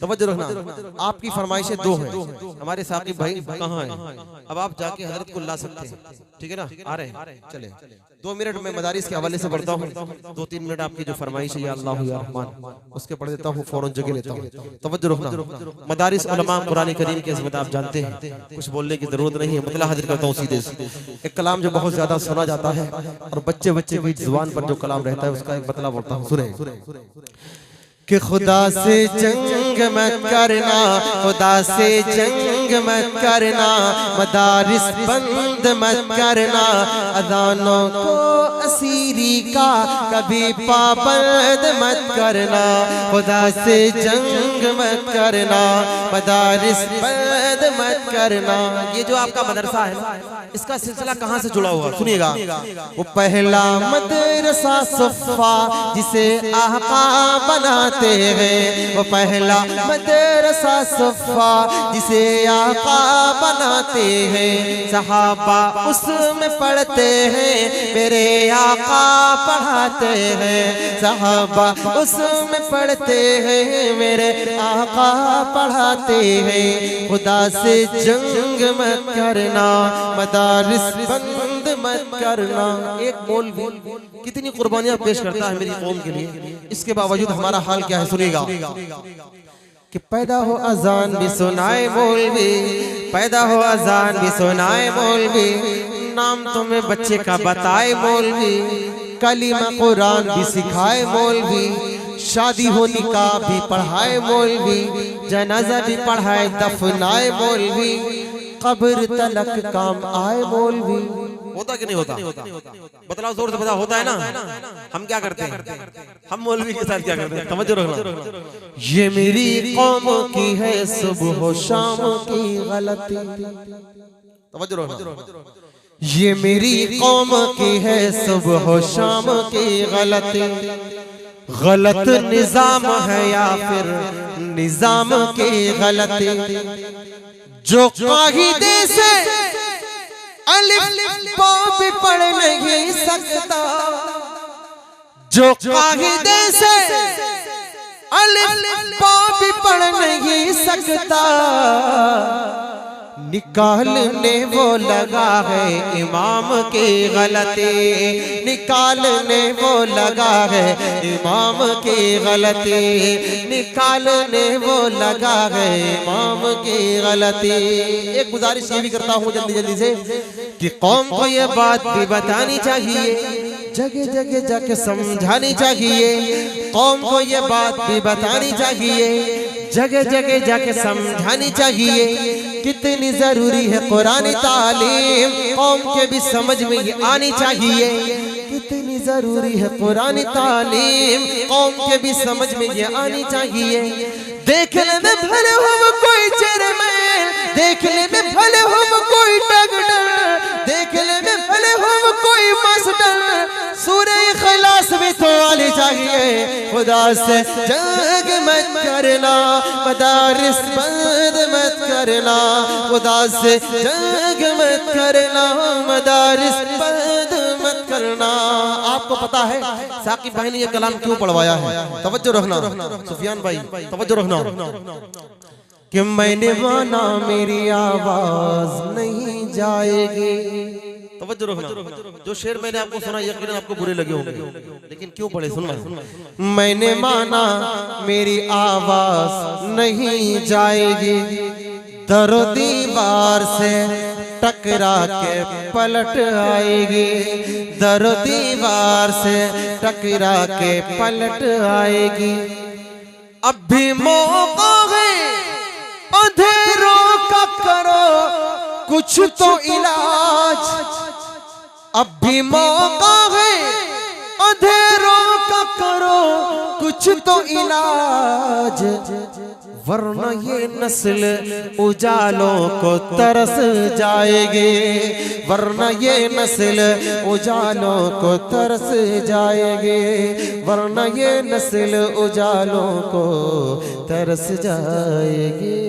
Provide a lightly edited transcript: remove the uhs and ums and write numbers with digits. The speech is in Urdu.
توجہ رکھنا، آپ کی فرمائشیں دو ہیں، ہمارے ثاقب بھائی کہاں ہیں؟ اب آپ جا کے حضرت کو لا سکتے ہیں، ٹھیک ہے نا؟ آ رہے ہیں، چلیں 2 منٹ میں مدارس کے حوالے سے پڑھتا ہوں، 2-3 منٹ آپ کی جو فرمائش ہے یا اللہ یا رحمان اس کے پڑھ دیتا ہوں، فوراً جگہ لیتا ہوں۔ توجہ رکھنا، مدارس علماء قرآن کریم کی عظمت آپ جانتے ہیں، کچھ بولنے کی ضرورت نہیں ہے، مطلع حاضر کرتا ہوں سیدھے سے۔ ایک کلام جو بہت زیادہ سنا جاتا ہے اور بچے کی زبان پر جو کلام رہتا ہے اس کا ایک مطلع بولتا ہوں، سنیں کہ خدا سے جنگ مت کرنا، خدا سے جنگ مت کرنا، مدارس بند مت کرنا، اذانوں کو اسیری کا کبھی پابند مت کرنا، خدا سے جنگ مت کرنا، مدارس بند مت کرنا۔ یہ جو آپ کا مدرسہ ہے اس کا سلسلہ کہاں سے جڑا ہوا سنیے گا۔ وہ پہلا مدرسہ صفا جسے آقا بناتے ہیں، وہ پہلا مدرسہ صفا جسے آقا بناتے ہیں، صحابہ اس میں پڑھتے ہیں، میرے آقا پڑھاتے ہیں، صحابہ اس میں پڑھتے ہیں، میرے آقا پڑھاتے ہیں۔ خدا سے جنگ مت کرنا، مدارس بند مت کرنا۔ ایک مولوی کتنی قربانیاں پیش کرتا ہے میری قوم کے لیے، اس کے باوجود ہمارا حال کیا ہے سنیے گا۔ کہ پیدا ہو اذان بھی سنائے مولوی، پیدا ہو اذان بھی سنائے مولوی، نام تمہیں بچے کا بتائے مولوی، کلمہ قرآن بھی سکھائے مولوی، شادی ہو نکاح بھی پڑھائے مولوی، جنازہ بھی پڑھائے دفنائے مولوی، قبر تلک کام آئے مولوی۔ ہوتا کہ نہیں ہوتا؟ بتلاؤ زور سے، بتا ہوتا ہے نا؟ ہم کیا کرتے ہیں؟ ہم مولوی کے ساتھ کیا کرتے ہیں؟ توجہ رکھنا، یہ میری قوم کی ہے صبح و شام کی غلطی، توجہ رکھنا، یہ میری قوم کی ہے صبح و شام کی غلطی، غلط نظام ہے یا پھر نظام کی غلطی، جو قاعدے سے الف با بھی پڑھ نہیں سکتا، جو قاعدے سے الف با بھی پڑھ نہیں سکتا، نکالنے وہ لگا ہے امام کی غلطی، نکالنے وہ لگا ہے امام کی غلطی، نکالنے وہ لگا ہے امام کی غلطی۔ ایک گزارش یہ بھی کرتا ہوں جلدی جلدی سے کہ قوم کو یہ بات بھی بتانی چاہیے، جگہ جگہ جا کے سمجھانی چاہیے، قوم کو یہ بات بھی بتانی چاہیے، جگہ جگہ جا کے سمجھانی چاہیے، کتنی ضروری ہے قرآن تعلیم، قوم کے بھی سمجھ میں یہ آنی چاہیے، کتنی ضروری ہے قرآن تعلیم، قوم کے بھی سمجھ میں یہ آنی چاہیے۔ دیکھنے میں بھلے ہو کوئی چیئرمین، دیکھنے میں بھلے ہو کوئی ڈاکٹر، دیکھنے میں بھلے ہو کوئی ماسٹر، سورہ اخلاص بھی تو آنی چاہیے۔ خدا سے جنگ مت کرنا، مدارس بند مت کرنا، خدا سے جنگ مت کرنا، مدارس بند مت کرنا۔ آپ کو پتا ہے ثاقب بھائی نے یہ کلام کیوں پڑھوایا ہے؟ توجہ رکھنا سفیان بھائی، توجہ رکھنا کہ میں نے مانا میری آواز نہیں جائے گی۔ توجہ رکھنا، جو شعر میں نے آپ کو سنا یقیناً آپ کو برے لگے ہوں گے، لیکن کیوں پڑھے سننا۔ میں نے مانا میری آواز نہیں جائے گی، در و دیوار سے ٹکرا کے پلٹ آئے گی، در و دیوار سے ٹکرا کے پلٹ آئے گی۔ اب بھی موقع ہے اندھیروں کا کرو کچھ تو علاج، اب بھی موقع ہے اندھیروں کا کرو کچھ تو علاج، ورنہ یہ نسل اجالوں کو ترس جائے گی، ورنہ یہ نسل اجالوں کو ترس جائے گی، ورنہ یہ نسل اجالوں کو ترس جائے گی۔